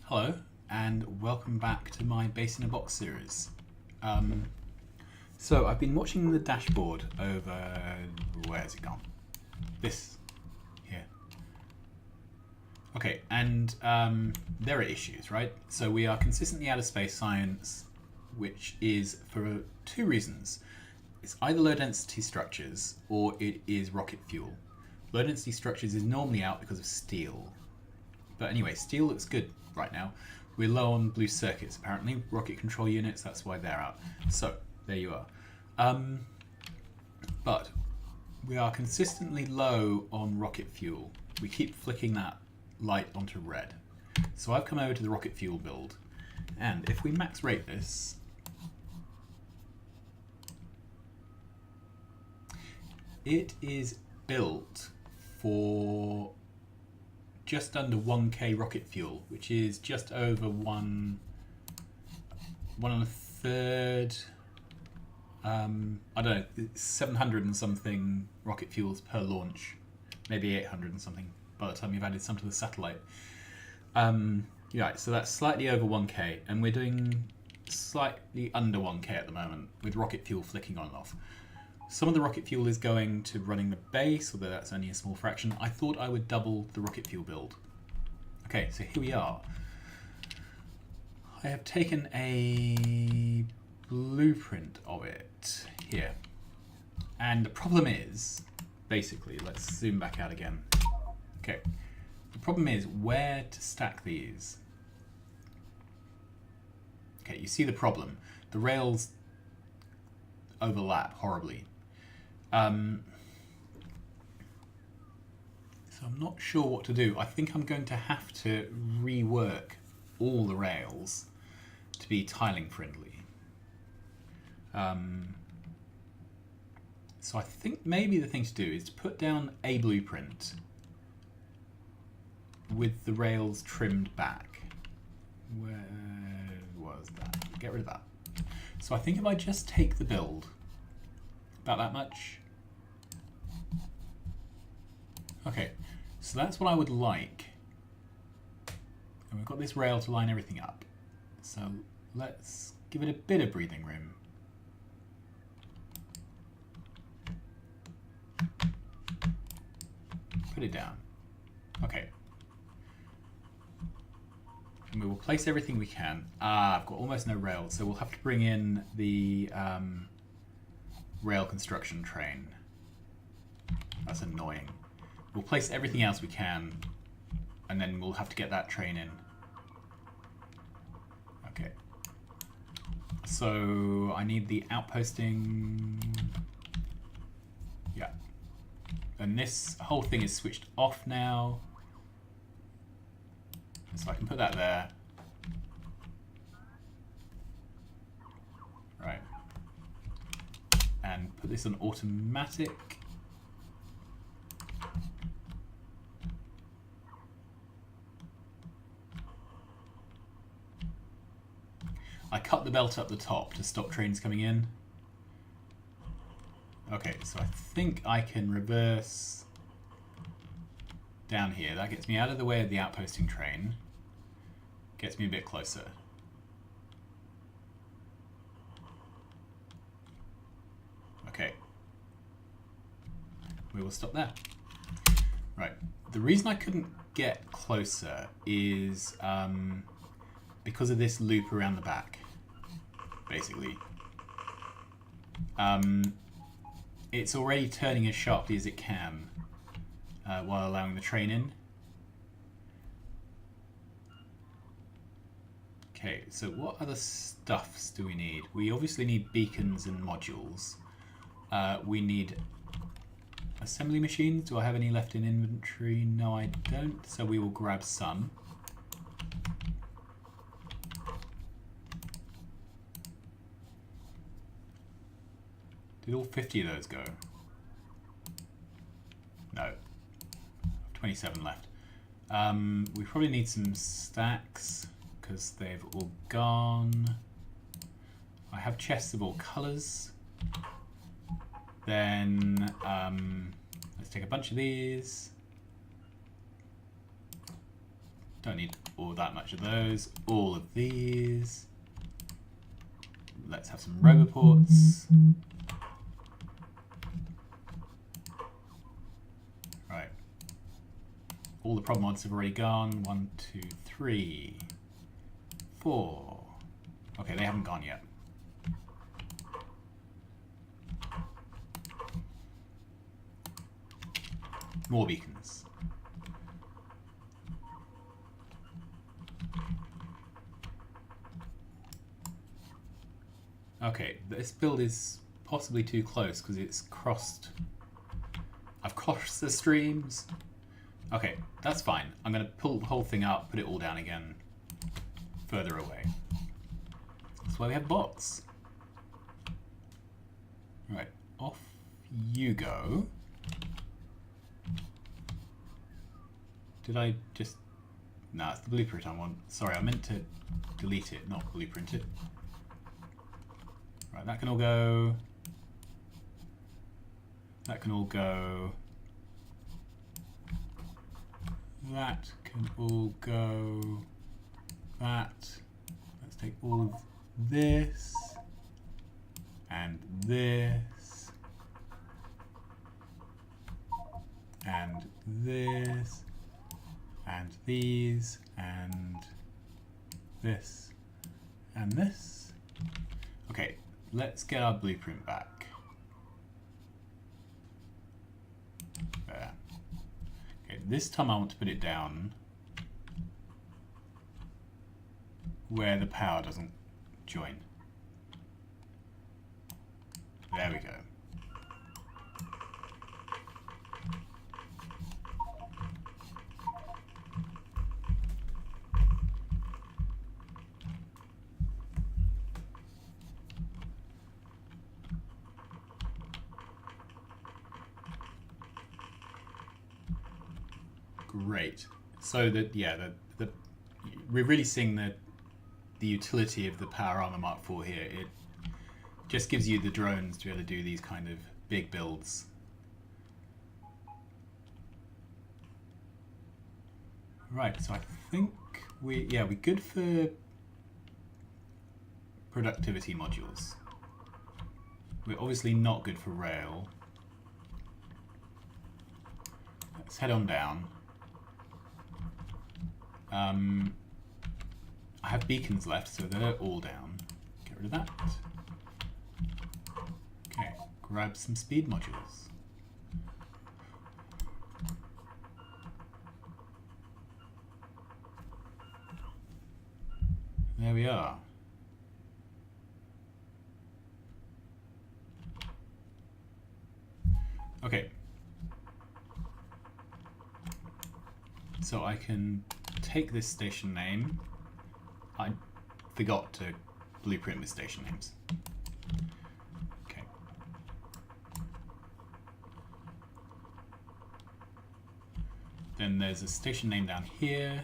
Hello, and welcome back to my Base in a Box series. So I've been watching the dashboard over... where has it gone? This. Here. Okay, and there are issues, right? So we are consistently out of space science, which is for two reasons. It's either low density structures or it is rocket fuel. Low density structures is normally out because of steel. But anyway, steel looks good right now. We're low on blue circuits apparently, rocket control units, that's why they're out. So, there you are. But we are consistently low on rocket fuel. We keep flicking that light onto red. So I've come over to the rocket fuel build, and if we max rate this, it is built for just under 1k rocket fuel, which is just over one and a third. I don't know, 700 and something rocket fuels per launch, maybe 800 and something by the time you've added some to the satellite. Yeah, so that's slightly over 1k, and we're doing slightly under 1k at the moment with rocket fuel flicking on and off. Some of the rocket fuel is going to running the base, although that's only a small fraction. I thought I would double the rocket fuel build. Okay, so here we are. I have taken a blueprint of it here. And the problem is, basically, let's zoom back out again. Okay, the problem is where to stack these. Okay, you see the problem. The rails overlap horribly. So I'm not sure what to do. I think I'm going to have to rework all the rails to be tiling friendly. So I think maybe the thing to do is to put down a blueprint with the rails trimmed back. Where was that? Get rid of that. So I think if I just take the build, about that much. Okay, so that's what I would like. And we've got this rail to line everything up. So let's give it a bit of breathing room. Put it down. Okay. And we will place everything we can. I've got almost no rails, so we'll have to bring in the rail construction train. That's annoying. We'll place everything else we can, and then we'll have to get that train in. Okay. So I need the outposting. Yeah. And this whole thing is switched off now. So I can put that there. Right. And put this on automatic. I cut the belt up the top to stop trains coming in. Okay, so I think I can reverse down here. That gets me out of the way of the outposting train. Gets me a bit closer. Okay. We will stop there. Right. The reason I couldn't get closer is because of this loop around the back, basically. It's already turning as sharply as it can while allowing the train in. Okay, so what other stuffs do we need? We obviously need beacons and modules. We need assembly machines. Do I have any left in inventory? No, I don't, so we will grab some. Did all 50 of those go? No. 27 left. We probably need some stacks because they've all gone. I have chests of all colours. Then let's take a bunch of these. Don't need all that much of those. All of these. Let's have some roboports. Right. All the prod mods have already gone. 1, 2, 3, 4. Okay, they haven't gone yet. More beacons. Okay, this build is possibly too close because it's crossed. I've crossed the streams. Okay, that's fine. I'm going to pull the whole thing up, put it all down again, further away. That's why we have bots. Right, off you go. Did I just... No, it's the blueprint I want. Sorry, I meant to delete it, not blueprint it. Right, that can all go. That can all go. That can all go. That. Let's take all of this. And this. And this. And these. And this. And this. Okay, let's get our blueprint back. There. Okay, this time I want to put it down where the power doesn't join. There we go. Great. So that we're really seeing the utility of the Power Armor Mark IV here. It just gives you the drones to be able to do these kind of big builds. Right, so I think we're good for productivity modules. We're obviously not good for rail. Let's head on down. I have beacons left, so they're all down. Get rid of that. Okay, grab some speed modules. There we are. Okay. So I can take this station name. I forgot to blueprint with station names. Okay. Then there's a station name down here.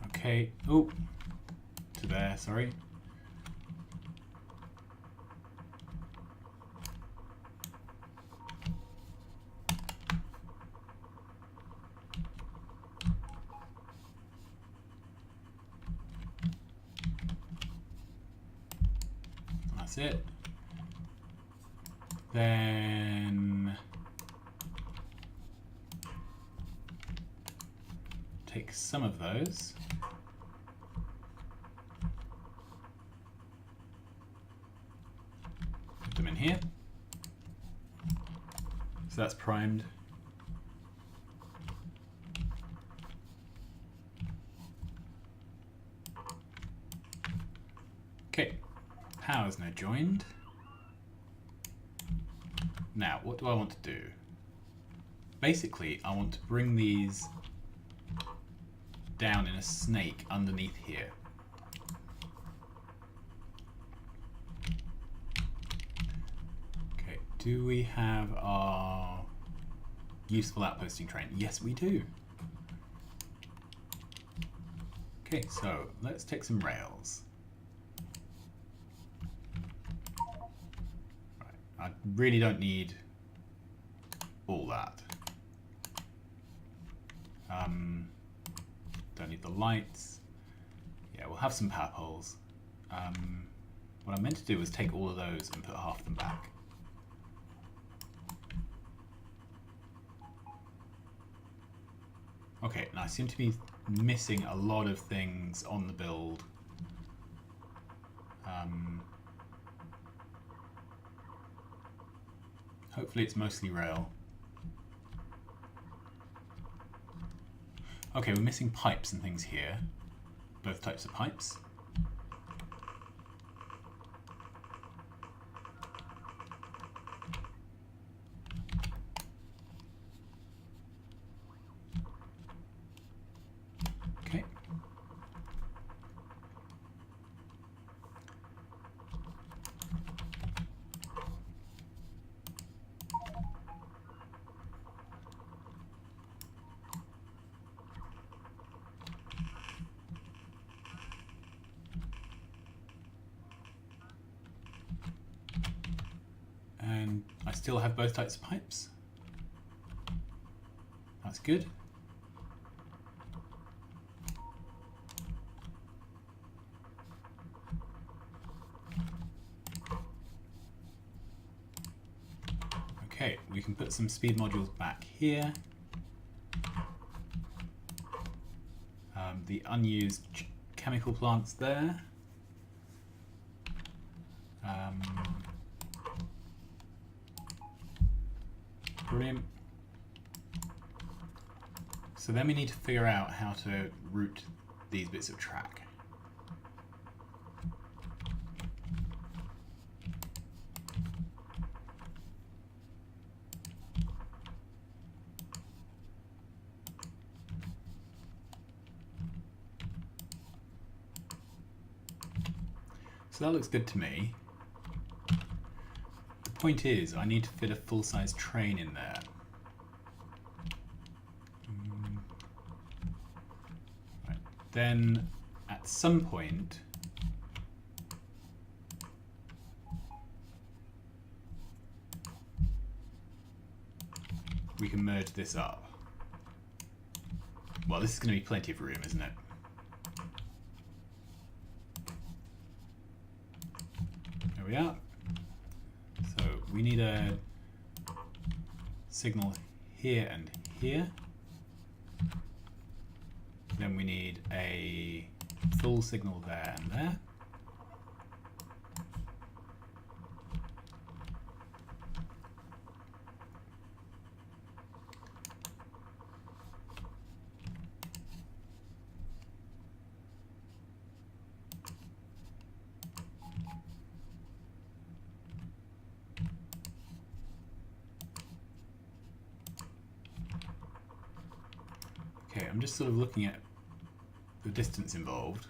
Okay. Oh, to there, sorry. That's it. Then take some of those. Put them in here. So that's primed. Okay. Power's now joined. Now, what do I want to do? Basically, I want to bring these down in a snake underneath here. Okay, do we have our useful outposting train? Yes, we do. Okay, so let's take some rails. I really don't need all that. Don't need the lights. Yeah, we'll have some power poles. What I meant to do was take all of those and put half of them back. Okay, and I seem to be missing a lot of things on the build. Hopefully it's mostly rail. Okay, we're missing pipes and things here. Both types of pipes. Okay. And I still have both types of pipes. That's good. Okay, we can put some speed modules back here. The unused chemical plants there. Brilliant. So then we need to figure out how to route these bits of track. So that looks good to me. The point is, I need to fit a full-size train in there. Right. Then, at some point, we can merge this up. Well, this is going to be plenty of room, isn't it? There we are. So we need a signal here and here. Then we need a full signal there and there. Okay, I'm just sort of looking at the distance involved.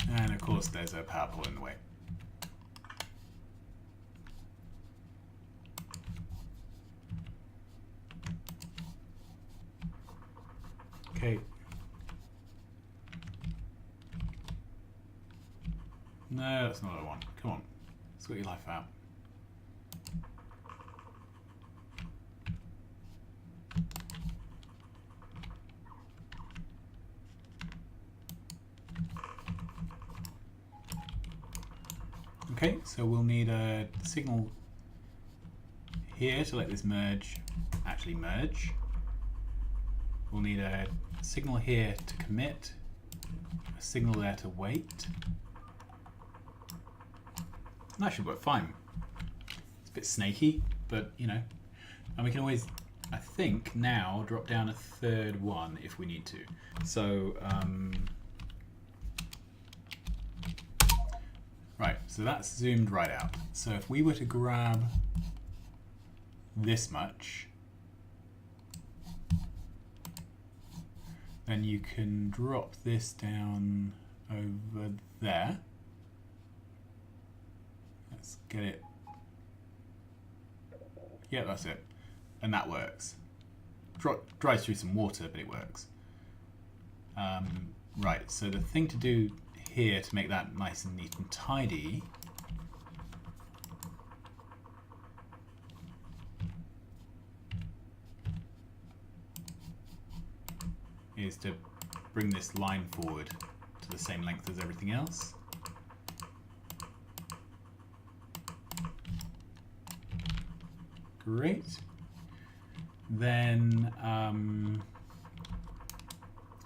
And of course there's a power pole in the way. Okay. No, that's not what I want. Come on, sort your life out. Okay, so we'll need a signal here to let this actually merge. We'll need a signal here to commit, a signal there to wait. And that should work fine. It's a bit snaky, but you know, and we can always, I think now, drop down a third one if we need to. So right, so that's zoomed right out. So if we were to grab this much, then you can drop this down over there. Let's get it. Yeah, that's it. And that works. Dries through some water, but it works. Right, so the thing to do here to make that nice and neat and tidy is to bring this line forward to the same length as everything else. Great. Then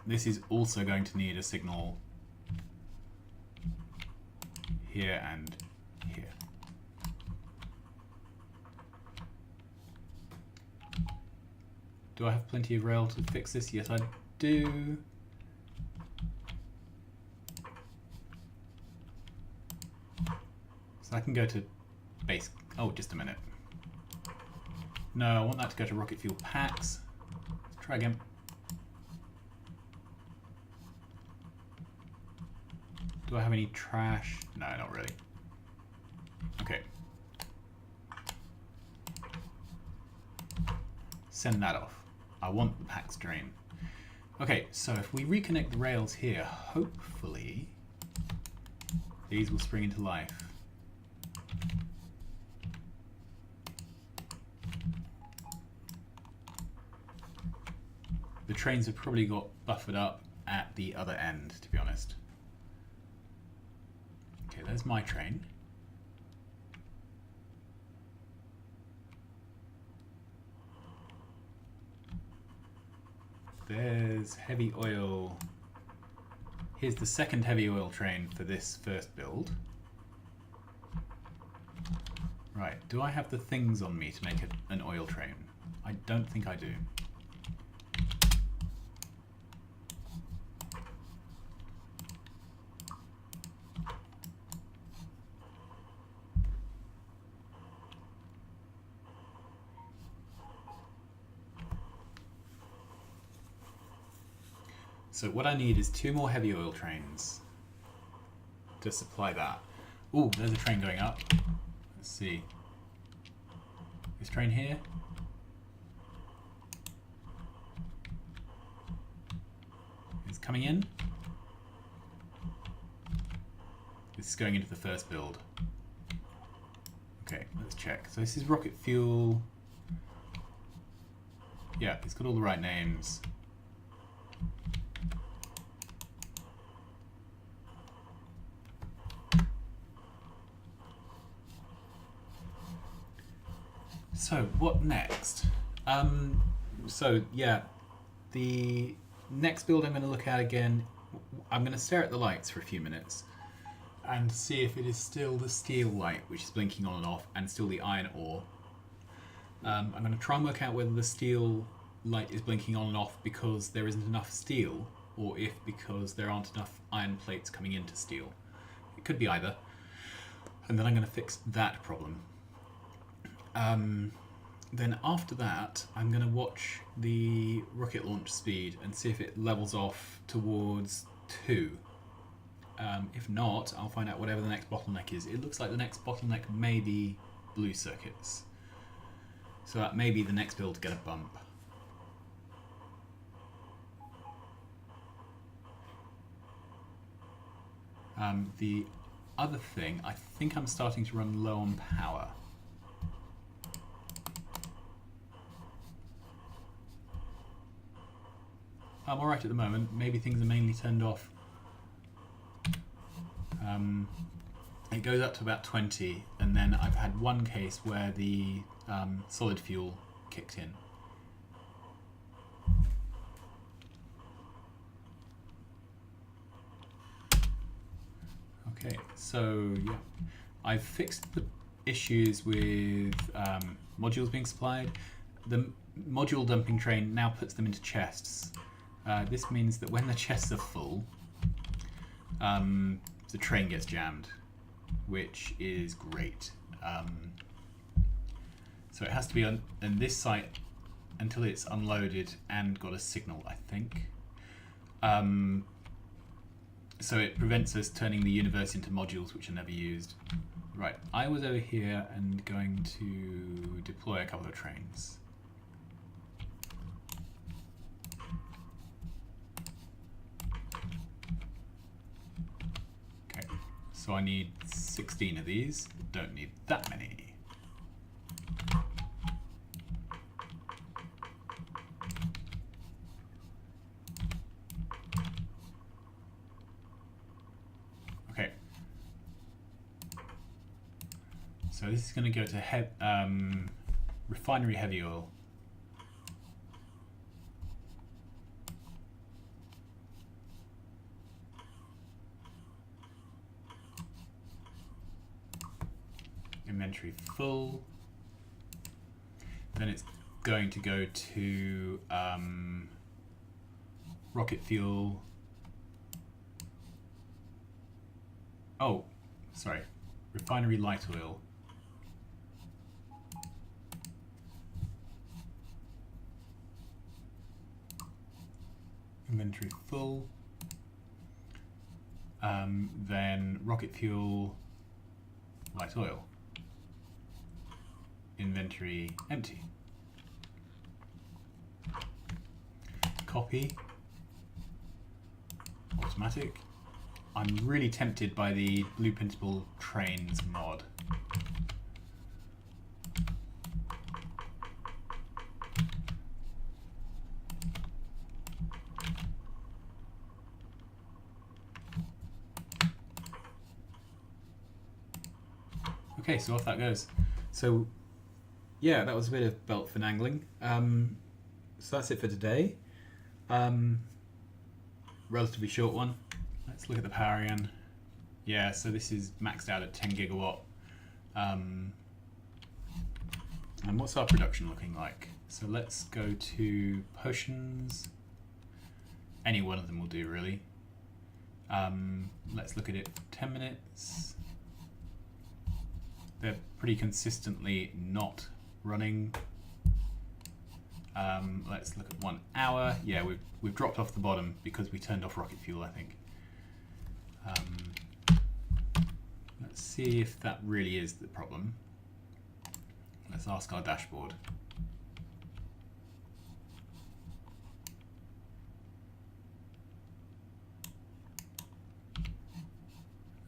this is also going to need a signal here and here. Do I have plenty of rail to fix this? Yes, I do. So I can go to base. Oh, just a minute. No, I want that to go to rocket fuel packs. Let's try again. Do I have any trash? No, not really. Okay. Send that off. I want the packs drain. Okay, so if we reconnect the rails here, hopefully these will spring into life. The trains have probably got buffered up at the other end, to be honest. Okay, there's my train. There's heavy oil. Here's the second heavy oil train for this first build. Right, do I have the things on me to make an oil train? I don't think I do. So what I need is 2 more heavy oil trains to supply that. Ooh, there's a train going up. Let's see. This train here. It's coming in. This is going into the first build. Okay, let's check. So this is rocket fuel. Yeah, it's got all the right names. So what next? So yeah, the next build I'm going to look at again, I'm going to stare at the lights for a few minutes and see if it is still the steel light which is blinking on and off and still the iron ore. I'm going to try and work out whether the steel light is blinking on and off because there isn't enough steel or if because there aren't enough iron plates coming into steel. It could be either. And then I'm going to fix that problem. Then after that, I'm going to watch the rocket launch speed and see if it levels off towards 2. If not, I'll find out whatever the next bottleneck is. It looks like the next bottleneck may be blue circuits. So that may be the next build to get a bump. The other thing, I think I'm starting to run low on power. I'm alright at the moment. Maybe things are mainly turned off. It goes up to about 20, and then I've had one case where the solid fuel kicked in. Okay, so yeah, I've fixed the issues with modules being supplied. The module dumping train now puts them into chests. This means that when the chests are full, the train gets jammed, which is great. So it has to be on this site until it's unloaded and got a signal, I think. So it prevents us turning the universe into modules which are never used. Right, I was over here and going to deploy a couple of trains. Okay, so I need 16 of these, don't need that many. So this is going to go to refinery heavy oil. Inventory full. Then it's going to go to rocket fuel. Oh, sorry, refinery light oil. Inventory full. Then rocket fuel, light oil. Inventory empty. Copy. Automatic. I'm really tempted by the Blue Principal Trains mod. Okay, so off that goes. So yeah, that was a bit of belt finagling. So that's it for today. Relatively short one. Let's look at the power again. Yeah, so this is maxed out at 10 gigawatt. And what's our production looking like? So let's go to potions. Any one of them will do, really. Let's look at it for 10 minutes. They're pretty consistently not running. Let's look at 1 hour. Yeah, we've dropped off the bottom because we turned off rocket fuel, I think. Let's see if that really is the problem. Let's ask our dashboard.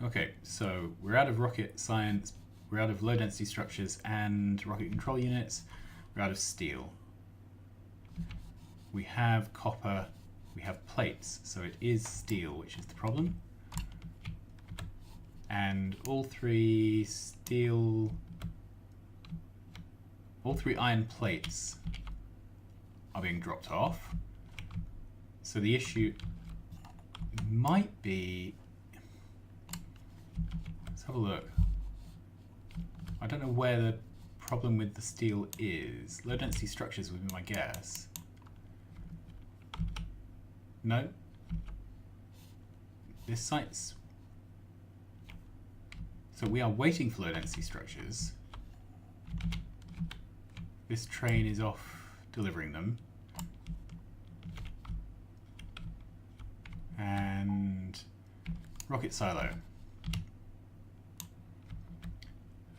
Okay, so we're out of rocket science, we're out of low density structures and rocket control units, we're out of steel. We have copper, we have plates, so it is steel, which is the problem. And all three iron plates are being dropped off. So the issue might be, let's have a look. I don't know where the problem with the steel is. Low density structures would be my guess. No. This site's... So we are waiting for low density structures. This train is off delivering them. And rocket silo.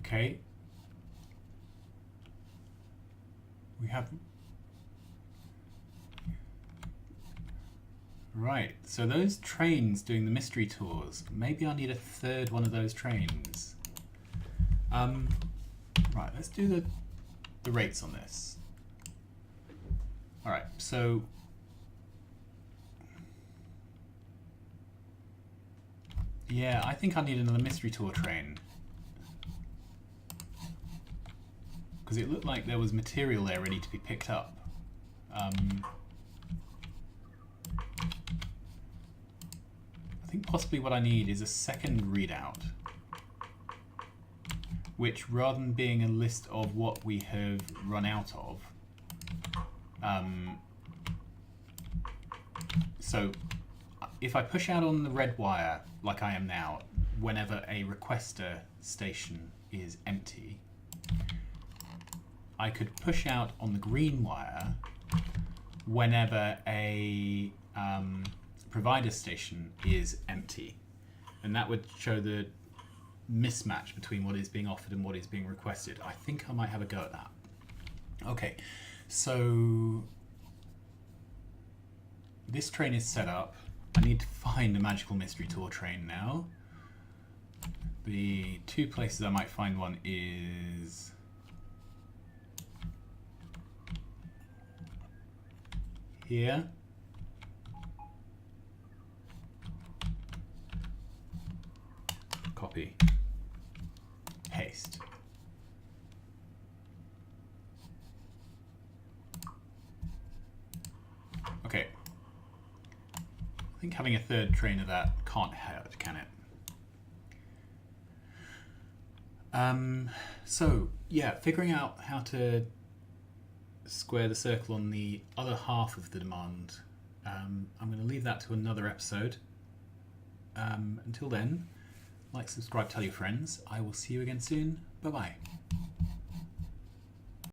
Okay. We have... Right, so those trains doing the mystery tours, maybe I need a third one of those trains. Right, let's do the rates on this. Alright, so yeah, I think I need another mystery tour train. Because it looked like there was material there ready to be picked up. I think possibly what I need is a second readout. which rather than being a list of what we have run out of, so if I push out on the red wire like I am now, whenever a requester station is empty, I could push out on the green wire whenever a provider station is empty, and that would show the mismatch between what is being offered and what is being requested. I think I might have a go at that. Okay, so this train is set up. I need to find a magical mystery tour train now. The two places I might find one is here. Copy. Paste. Okay. I think having a third train of that can't hurt, can it? So yeah, figuring out how to square the circle on the other half of the demand. I'm going to leave that to another episode. Until then, like, subscribe, tell your friends. I will see you again soon. Bye bye.